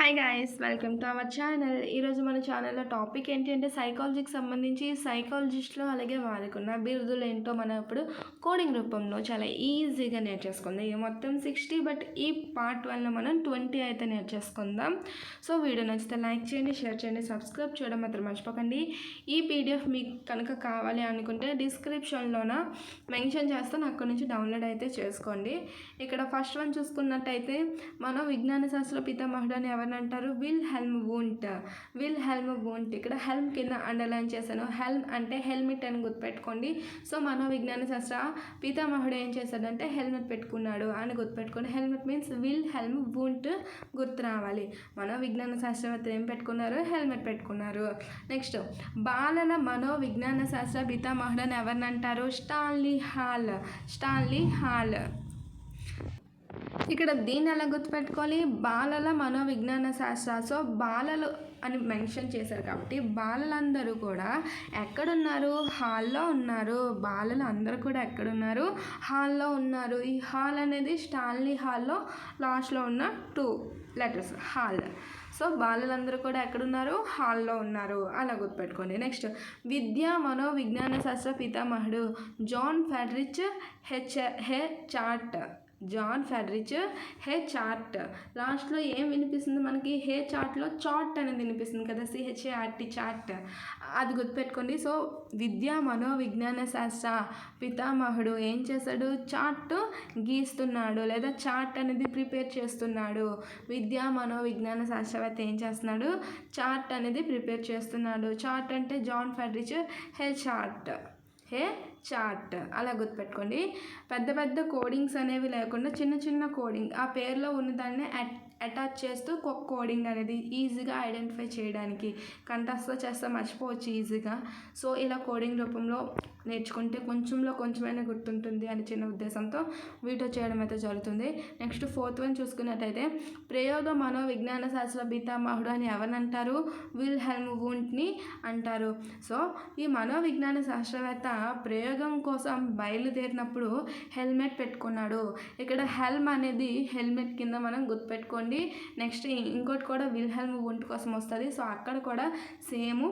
Hi guys, welcome to our channel. ఈరోజు మన ఛానల్లో టాపిక్ ఏంటి అంటే సైకాలజీకి సంబంధించి సైకాలజిస్ట్లో అలాగే వాడుకున్న బిరుదులు ఏంటో మనం ఇప్పుడు కోడింగ్ రూపంలో చాలా ఈజీగా నేర్చేసుకుందాం. ఇది మొత్తం 60, బట్ ఈ పార్ట్ 1లో మనం 20 అయితే నేర్చేసుకుందాం. సో వీడియో నచ్చితే లైక్ చేయండి, షేర్ చేయండి, సబ్స్క్రైబ్ చేయడం మాత్రం మర్చిపోకండి. ఈ పీడిఎఫ్ మీకు కనుక కావాలి అనుకుంటే డిస్క్రిప్షన్లోన మెన్షన్ చేస్తాను, అక్కడ నుంచి డౌన్లోడ్ అయితే చేసుకోండి. ఇక్కడ ఫస్ట్ వన్ చూసుకున్నట్టయితే మన విజ్ఞాన శాస్త్ర పితామహుడు అని అంటారు విల్హెల్మ్ వూంట్. ఇక్కడ హెల్మ్ కింద అండర్లైన్ చేశాను. హెల్మ్ అంటే హెల్మెట్ అని గుర్తుపెట్టుకోండి. సో మనోవిజ్ఞాన శాస్త్ర పితామహుడు ఏం చేశాడంటే హెల్మెట్ పెట్టుకున్నాడు అని గుర్తుపెట్టుకోండి. హెల్మెట్ మీన్స్ విల్హెల్మ్ వూంట్ గుర్తు రావాలి. మనోవిజ్ఞాన శాస్త్రవేత్తలు ఏం పెట్టుకున్నారు? హెల్మెట్ పెట్టుకున్నారు. నెక్స్ట్, బాలల మనోవిజ్ఞాన శాస్త్ర పితామహుడు అని ఎవరిని అంటారు? Stanley hall. ఇక్కడ దీన్ని ఎలా గుర్తుపెట్టుకోవాలి? బాలల మనోవిజ్ఞాన శాస్త్ర. సో బాలలు అని మెన్షన్ చేశారు కాబట్టి బాలలందరూ కూడా ఎక్కడున్నారు? హాల్లో ఉన్నారు. బాలలు అందరూ కూడా ఎక్కడున్నారు? హాల్లో ఉన్నారు. ఈ హాల్ అనేది స్టాన్లీ హాల్లో లాస్ట్లో ఉన్న 2 లెటర్స్ హాల్. సో బాలలందరూ కూడా ఎక్కడున్నారు? హాల్లో ఉన్నారు. అలా గుర్తుపెట్టుకోండి. నెక్స్ట్, విద్యా మనోవిజ్ఞాన శాస్త్ర పితామహుడు జాన్ ఫ్రెడరిక్ హే చార్ట్. లాస్ట్లో ఏం వినిపిస్తుంది మనకి? హే చార్ట్లో చార్ట్ అనేది వినిపిస్తుంది కదా, CHART చార్ట్. అది గుర్తుపెట్టుకోండి. సో విద్యా మనోవిజ్ఞాన శాస్త్ర పితామహుడు ఏం చేశాడు? చార్ట్ గీస్తున్నాడు లేదా చార్ట్ అనేది ప్రిపేర్ చేస్తున్నాడు. విద్యా మనోవిజ్ఞాన శాస్త్రవేత్త ఏం చేస్తున్నాడు? చార్ట్ అనేది ప్రిపేర్ చేస్తున్నాడు. చార్ట్ అంటే జాన్ ఫ్రెడరిక్ హే చార్ట్. అలా గుర్తుపెట్టుకోండి. పెద్ద పెద్ద కోడింగ్స్ అనేవి లేకుండా చిన్న చిన్న కోడింగ్, ఆ పేరులో ఉన్నదాన్ని అటాచ్ చేస్తూ కోడింగ్ అనేది ఈజీగా ఐడెంటిఫై చేయడానికి, కంఠస్థ చేస్తే మర్చిపోవచ్చు ఈజీగా. సో ఇలా కోడింగ్ రూపంలో నేర్చుకుంటే కొంచెంలో కొంచెమైనా గుర్తుంటుంది అని చిన్న ఉద్దేశంతో వీడియో చేయడం అయితే జరుగుతుంది. నెక్స్ట్ 4th వన్ చూసుకున్నట్టయితే ప్రయోగ మనోవిజ్ఞాన శాస్త్ర పితామహుడు అని ఎవరిని అంటారు? విల్హెల్మ్ వూంట్ని అంటారు. సో ఈ మనోవిజ్ఞాన శాస్త్రవేత్త ప్రయోగం కోసం బయలుదేరినప్పుడు హెల్మెట్ పెట్టుకున్నాడు. ఇక్కడ హెల్మ్ అనేది హెల్మెట్ కింద మనం గుర్తుపెట్టుకోండి. నెక్స్ట్ ఇంకోటి కూడా విల్హెల్మ్ వూంట్ కోసం వస్తుంది. సో అక్కడ కూడా సేమ్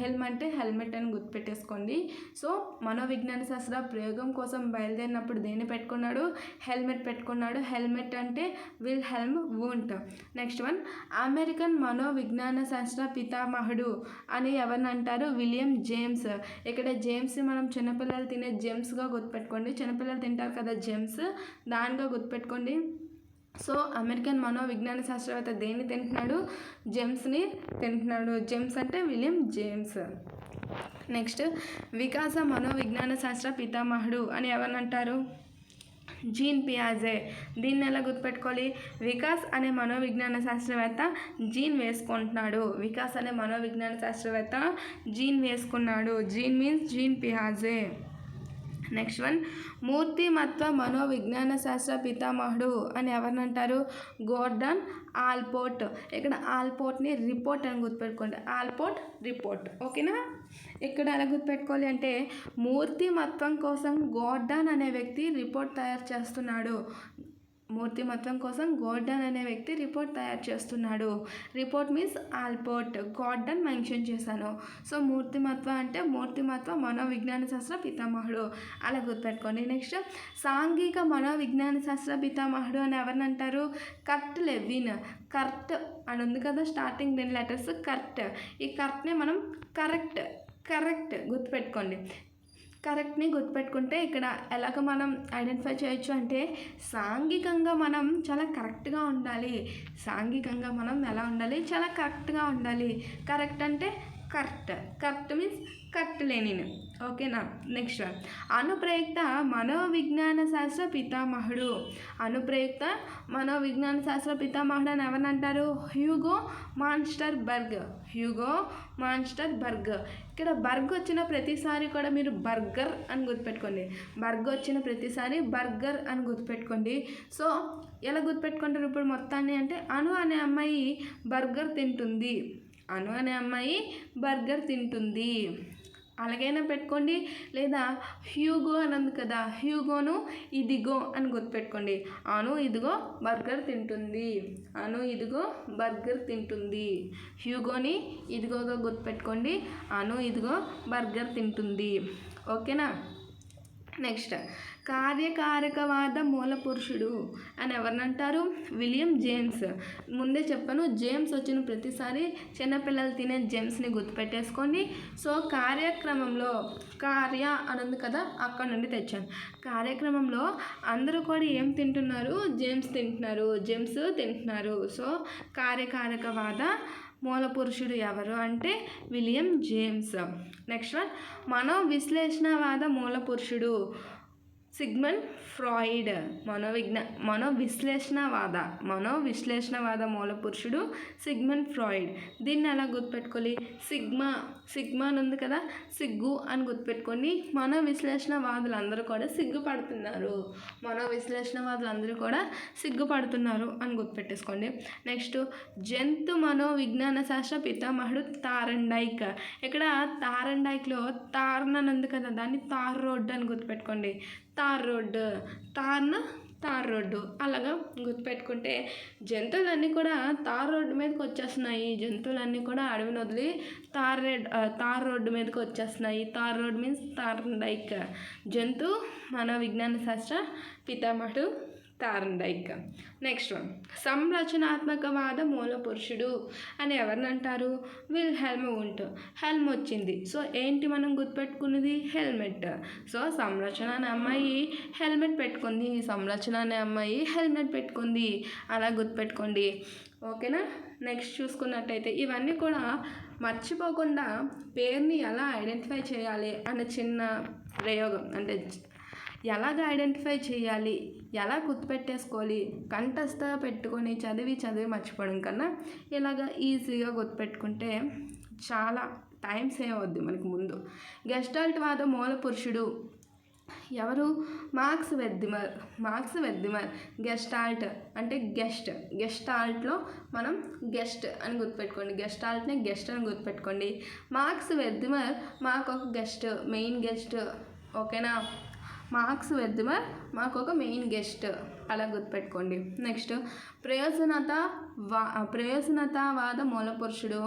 హెల్మ్ అంటే హెల్మెట్ అని గుర్తుపెట్టేసుకోండి. సో మనోవిజ్ఞాన శాస్త్ర ప్రయోగం కోసం బయలుదేరినప్పుడు దేన్ని పెట్టుకున్నాడు? హెల్మెట్ పెట్టుకున్నాడు. హెల్మెట్ అంటే Wilhelm Wundt. Next one, American మనోవిజ్ఞాన శాస్త్ర పితామహుడు అని ఎవరిని అంటారు? William James. ఇక్కడ జేమ్స్ మనం చిన్నపిల్లలు తినే జెమ్స్గా గుర్తుపెట్టుకోండి. చిన్నపిల్లలు తింటారు కదా జెమ్స్, దానిగా గుర్తుపెట్టుకోండి. సో అమెరికన్ మనోవిజ్ఞాన శాస్త్రవేత్త దేన్ని తింటున్నాడు? జెమ్స్ని తింటున్నాడు. జెమ్స్ అంటే విలియం జేమ్స్. నెక్స్ట్, వికాస మనోవిజ్ఞాన శాస్త్ర పితామహుడు అని ఎవరిని అంటారు? జీన్ పియాజే. దీన్ని ఎలా గుర్తుపెట్టుకోవాలి? వికాస్ అనే మనోవిజ్ఞాన శాస్త్రవేత్త జీన్ వేసుకుంటున్నాడు. వికాస్ అనే మనోవిజ్ఞాన శాస్త్రవేత్త జీన్ వేసుకున్నాడు. జీన్ మీన్స్ జీన్ పియాజే. నెక్స్ట్ వన్, మూర్తిమత్వ మనోవిజ్ఞాన శాస్త్ర పితామహుడు అని ఎవరిని అంటారు? Gordon Allport. ఇక్కడ ఆల్పోర్ట్ని రిపోర్ట్ అని గుర్తుపెట్టుకోండి. Allport report. ఓకేనా? ఇక్కడ ఎలా గుర్తుపెట్టుకోవాలి అంటే మూర్తిమత్వం కోసం గోర్డన్ అనే వ్యక్తి రిపోర్ట్ తయారు చేస్తున్నాడు. మూర్తిమత్వం కోసం గోర్డన్ అనే వ్యక్తి రిపోర్ట్ తయారు చేస్తున్నాడు. Report means Alport, garden mention చేశాను. సో మూర్తిమత్వ అంటే మూర్తిమత్వ మనోవిజ్ఞాన శాస్త్ర పితామహుడు. అలా గుర్తుపెట్టుకోండి. నెక్స్ట్, సాంఘిక మనోవిజ్ఞాన శాస్త్ర పితామహుడు అని ఎవరిని అంటారు? కర్ట్ లెవిన్. కర్ట్ అని ఉంది కదా స్టార్టింగ్ 2 లెటర్స్ కర్ట్. ఈ కర్ట్ని మనం కరెక్ట్ గుర్తుపెట్టుకోండి. కరెక్ట్ని గుర్తుపెట్టుకుంటే ఇక్కడ ఎలాగ మనం ఐడెంటిఫై చేయొచ్చు అంటే సాంఘికంగా మనం చాలా కరెక్ట్గా ఉండాలి. సాంఘికంగా మనం ఎలా ఉండాలి? చాలా కరెక్ట్గా ఉండాలి. కరెక్ట్ అంటే కరెక్ట్ మీన్స్ కరెక్ట్ లేని. ఓకేనా? నెక్స్ట్, అనుప్రయుక్త మనోవిజ్ఞాన శాస్త్ర పితామహుడు. అనుప్రయుక్త మనోవిజ్ఞాన శాస్త్ర పితామహుడు అని ఎవరిని అంటారు? Hugo Munsterberg. ఇక్కడ బర్గ్ వచ్చిన ప్రతిసారి కూడా మీరు బర్గర్ అని గుర్తుపెట్టుకోండి. బర్గ్ వచ్చిన ప్రతిసారి బర్గర్ అని గుర్తుపెట్టుకోండి. సో ఎలా గుర్తుపెట్టుకుంటారు ఇప్పుడు మొత్తాన్ని అంటే అను అనే అమ్మాయి బర్గర్ తింటుంది. అలాగైనా పెట్టుకోండి, లేదా హ్యూగో అని ఉంది కదా, హ్యూగోను ఇదిగో అని గుర్తుపెట్టుకోండి. అను ఇదిగో బర్గర్ తింటుంది, అను ఇదిగో బర్గర్ తింటుంది. హ్యూగోని ఇదిగోగా గుర్తుపెట్టుకోండి, అను ఇదిగో బర్గర్ తింటుంది. ఓకేనా. నెక్స్ట్, కార్యకారకవాద మూల పురుషుడు అని ఎవరినంటారు? William James. ముందే చెప్పాను, జేమ్స్ వచ్చిన ప్రతిసారి చిన్నపిల్లలు తినే జేమ్స్ని గుర్తుపెట్టేసుకోండి. సో కార్యక్రమంలో కార్య అని ఉంది కదా, అక్కడ నుండి తెచ్చాను. కార్యక్రమంలో అందరూ కూడా ఏం తింటున్నారు? జేమ్స్ తింటున్నారు. సో కార్యకారకవాద మూల పురుషుడు ఎవరు అంటే విలియం జేమ్స్. నెక్స్ట్ వన్, మనోవిశ్లేషణవాద మూల పురుషుడు సిగ్మండ్ ఫ్రాయిడ్. మనోవిశ్లేషణవాద మూల పురుషుడు సిగ్మండ్ ఫ్రాయిడ్. దీన్ని ఎలా గుర్తుపెట్టుకోవాలి? సిగ్మా అని ఉంది కదా, సిగ్గు అని గుర్తుపెట్టుకోండి. మనోవిశ్లేషణవాదులు అందరూ కూడా సిగ్గుపడుతున్నారు అని గుర్తుపెట్టేసుకోండి. నెక్స్ట్, జంతు మనోవిజ్ఞాన శాస్త్ర పితామహుడు థార్న్డైక్. ఇక్కడ థార్న్డైక్లో తార్న్ అని ఉంది కదా, దాన్ని తార్ రోడ్ అని గుర్తుపెట్టుకోండి. తార్ రోడ్డు అలాగా గుర్తుపెట్టుకుంటే జంతువులన్నీ కూడా తార్ రోడ్డు మీదకి వచ్చేస్తున్నాయి. జంతువులన్నీ కూడా అడవిని వదిలి తార్ రోడ్డు మీదకి వచ్చేస్తున్నాయి. Tar road means Thorndike. జంతు మనోవిజ్ఞాన శాస్త్ర పితామహుడు థార్న్డైక్. నెక్స్ట్ వన్, సంరచనాత్మకవాద మూల పురుషుడు అని ఎవరినంటారు? Wilhelm Wundt. హెల్మ్ వచ్చింది, సో ఏంటి మనం గుర్తుపెట్టుకున్నది? హెల్మెట్. సో సంరచన అనే అమ్మాయి హెల్మెట్ పెట్టుకుంది, అలా గుర్తుపెట్టుకోండి. ఓకేనా. నెక్స్ట్ చూసుకున్నట్టయితే ఇవన్నీ కూడా మర్చిపోకుండా పేరుని ఎలా ఐడెంటిఫై చేయాలి అన్న చిన్న ప్రయోగం. అంటే ఎలాగ ఐడెంటిఫై చేయాలి, ఎలా గుర్తుపెట్టేసుకోవాలి, కంఠస్థ పెట్టుకొని చదివి మర్చిపోవడం కన్నా ఇలాగ ఈజీగా గుర్తుపెట్టుకుంటే చాలా టైం సేవ్ అవుద్ది మనకి ముందు. గెస్టాల్ట్ వాద మూల పురుషుడు ఎవరు? మార్క్స్ వెర్దిమర్. గెస్టాల్ట్ అంటే గెస్టాల్ట్లో మనం గెస్ట్ అని గుర్తుపెట్టుకోండి. గెస్టాల్ట్ని గెస్ట్ అని గుర్తుపెట్టుకోండి. మార్క్స్ వెర్దిమర్ మాకు ఒక గెస్ట్, మెయిన్ గెస్ట్. ఓకేనా. మార్క్స్ వెర్దిమర్ మాకు ఒక మెయిన్ గెస్ట్, అలా గుర్తుపెట్టుకోండి. నెక్స్ట్, ప్రయోజనతావాద మూల పురుషుడు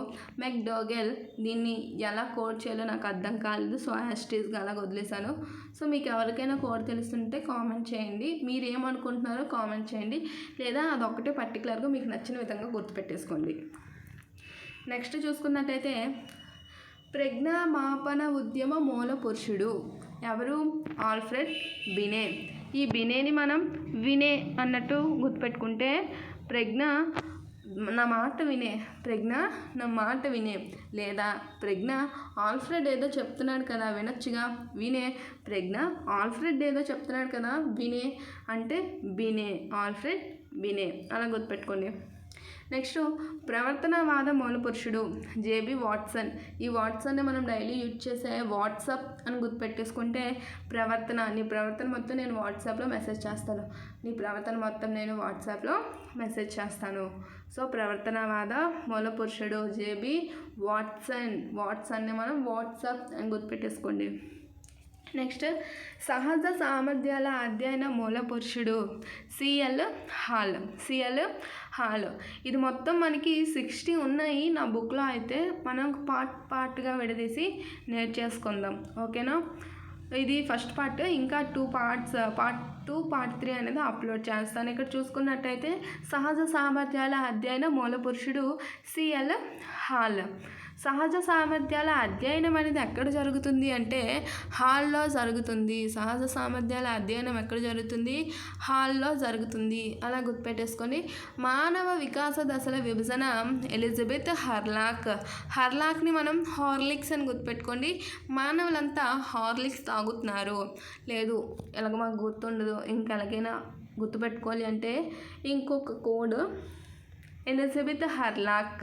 మెక్డోగెల్. దీన్ని ఎలా కోడ్ చేయాలో నాకు అర్థం కాలేదు, సో హ్యాష్టీస్గా అలా వదిలేశాను. సో మీకు ఎవరికైనా కోడ్ తెలుస్తుంటే కామెంట్ చేయండి, మీరు ఏమనుకుంటున్నారో కామెంట్ చేయండి, లేదా అదొక్కటే పర్టికులర్గా మీకు నచ్చిన విధంగా గుర్తుపెట్టేసుకోండి. నెక్స్ట్ చూసుకున్నట్టయితే ప్రజ్ఞామాపన ఉద్యమ మూల పురుషుడు ఎవరు? ఆల్ఫ్రెడ్ బినే. ఈ బినేని మనం వినే అన్నట్టు గుర్తుపెట్టుకుంటే ప్రజ్ఞ నా మాట వినే, లేదా ప్రజ్ఞ ఆల్ఫ్రెడ్ ఏదో చెప్తున్నాడు కదా వినొచ్చుగా, వినే. ప్రజ్ఞ ఆల్ఫ్రెడ్ ఏదో చెప్తున్నాడు కదా వినే అంటే బినే, ఆల్ఫ్రెడ్ బినే, అలా గుర్తుపెట్టుకోండి. నెక్స్ట్, ప్రవర్తనవాద మూల పురుషుడు జేబీ వాట్సన్. ఈ వాట్సన్ని మనం డైలీ యూజ్ చేసే వాట్సాప్ అని గుర్తుపెట్టేసుకుంటే నీ ప్రవర్తన మొత్తం నేను వాట్సాప్లో మెసేజ్ చేస్తాను. సో ప్రవర్తనవాద మూల పురుషుడు జేబీ వాట్సన్ని మనం వాట్సాప్ అని గుర్తుపెట్టేసుకోండి. నెక్స్ట్, సహజ సామర్థ్యాల అధ్యయన మూల పురుషుడు సిఎల్ హాల్. ఇది మొత్తం మనకి 60 ఉన్నాయి నా బుక్లో, అయితే మనం పార్ట్గా విడదీసి నేర్చేసుకుందాం. ఓకేనా. ఇది ఫస్ట్ పార్ట్, ఇంకా 2 పార్ట్స్, పార్ట్ 2 పార్ట్ 3 అనేది అప్లోడ్ చేస్తాను. ఇక్కడ చూసుకున్నట్టయితే సహజ సామర్థ్యాల అధ్యయన మూల పురుషుడు సిఎల్ హాల్. సహజ సామర్థ్యాల అధ్యయనం అనేది ఎక్కడ జరుగుతుంది అంటే హాల్లో జరుగుతుంది. సహజ సామర్థ్యాల అధ్యయనం ఎక్కడ జరుగుతుంది? హాల్లో జరుగుతుంది, అలా గుర్తుపెట్టేసుకొని. మానవ వికాస దశల విభజన ఎలిజబెత్ హర్లాక్ని మనం హార్లిక్స్ అని గుర్తుపెట్టుకోండి. మానవులంతా హార్లిక్స్ తాగుతున్నారు, లేదు ఎలాగ మాకు గుర్తుండదు, ఇంకెలాగైనా గుర్తుపెట్టుకోవాలి అంటే ఇంకొక కోడ్ ఎలిజబెత్ హర్లాక్.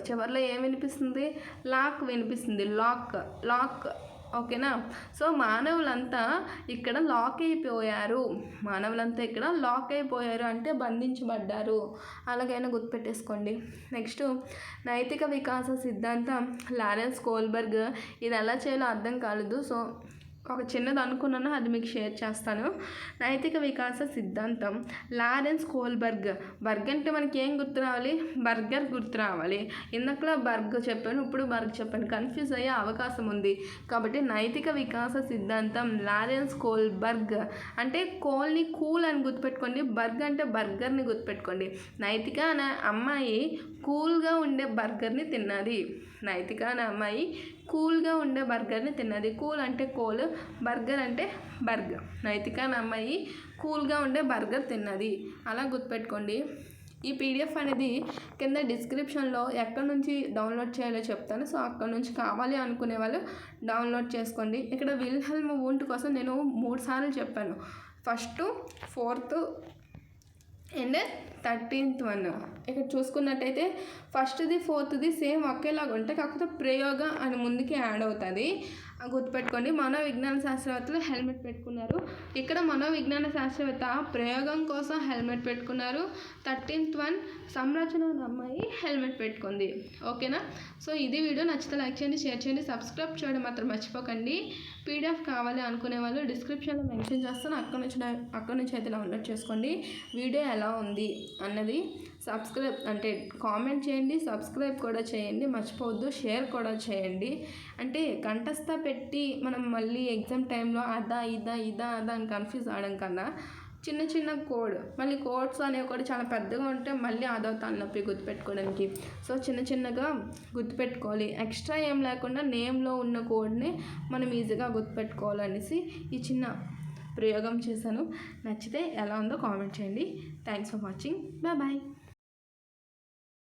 చివరిలో ఏం వినిపిస్తుంది? లాక్ వినిపిస్తుంది. లాక్ ఓకేనా. సో మానవులంతా ఇక్కడ లాక్ అయిపోయారు, అంటే బంధించబడ్డారు, అలాగైనా గుర్తుపెట్టేసుకోండి. నెక్స్ట్ నైతిక వికాస సిద్ధాంతం లారెన్స్ కోల్బర్గ్. ఇది ఎలా చేయాలో అర్థం కాలేదు, సో ఒక చిన్నది అనుకున్నాను, అది మీకు షేర్ చేస్తాను. నైతిక వికాస సిద్ధాంతం లారెన్స్ కోల్బర్గ్. బర్గ్ అంటే మనకి ఏం గుర్తు రావాలి? బర్గర్ గుర్తు రావాలి. ఇందాకలా బర్గ్ చెప్పాను, ఇప్పుడు బర్గ్ చెప్పాను, కన్ఫ్యూజ్ అయ్యే అవకాశం ఉంది. కాబట్టి నైతిక వికాస సిద్ధాంతం లారెన్స్ కోల్బర్గ్. అంటే కోల్ని కూల్ అని గుర్తుపెట్టుకోండి, బర్గ్ అంటే బర్గర్ని గుర్తుపెట్టుకోండి. నైతిక అనే అమ్మాయి కూల్గా ఉండే బర్గర్ని తిన్నది. నైతిక అనే అమ్మాయి కూల్గా ఉండే బర్గర్ని తిన్నది. కూల్ అంటే కోల్, బర్గర్ అంటే బర్గర్. నైతిక అనే అమ్మాయి కూల్గా ఉండే బర్గర్ తిన్నది, అలా గుర్తుపెట్టుకోండి. ఈ పీడిఎఫ్ అనేది కింద డిస్క్రిప్షన్లో ఎక్కడి నుంచి డౌన్లోడ్ చేయాలో చెప్తాను, సో అక్కడ నుంచి కావాలి అనుకునే వాళ్ళు డౌన్లోడ్ చేసుకోండి. ఇక్కడ విల్హెల్మ్ వూంట్ కోసం నేను 3 సార్లు చెప్పాను. First, 4th and 13th one. ఇక్కడ చూసుకున్నట్టయితే ఫస్ట్ది 4thది సేమ్ ఒకేలాగా ఉంటాయి, కాకపోతే ప్రయోగ అని ముందుకి యాడ్ అవుతుంది, గుర్తుపెట్టుకోండి. మనోవిజ్ఞాన శాస్త్రవేత్తలు హెల్మెట్ పెట్టుకున్నారు. ఇక్కడ మనోవిజ్ఞాన శాస్త్రవేత్త ప్రయోగం కోసం హెల్మెట్ పెట్టుకున్నారు. 13th వన్ సంరచన అమ్మాయి హెల్మెట్ పెట్టుకుంది. ఓకేనా. సో ఇది వీడియో నచ్చితే లైక్ చేయండి, షేర్ చేయండి, సబ్స్క్రైబ్ చేయడం మాత్రం మర్చిపోకండి. పీడిఎఫ్ కావాలి అనుకునే వాళ్ళు డిస్క్రిప్షన్లో మెన్షన్ చేస్తాను, అక్కడ నుంచి అయితే డౌన్లోడ్ చేసుకోండి. వీడియో ఎలా ఉంది అన్నది సబ్స్క్రైబ్ అంటే కామెంట్ చేయండి, సబ్స్క్రైబ్ కూడా చేయండి, మర్చిపోవద్దు, షేర్ కూడా చేయండి. అంటే కంఠస్థ పెట్టి మనం మళ్ళీ ఎగ్జామ్ టైంలో అదా అని కన్ఫ్యూజ్ అవడం కన్నా చిన్న కోడ్, మళ్ళీ కోడ్స్ అనేవి కూడా చాలా పెద్దగా ఉంటే మళ్ళీ అదో తలనొప్పి గుర్తుపెట్టుకోవడానికి. సో చిన్నగా గుర్తుపెట్టుకోవాలి, ఎక్స్ట్రా ఏం లేకుండా నేమ్లో ఉన్న కోడ్ని మనం ఈజీగా గుర్తుపెట్టుకోవాలనేసి ఈ చిన్న ప్రయోగం చేశాను. నచ్చితే ఎలా ఉందో కామెంట్ చేయండి. Thanks for watching. బాయ్.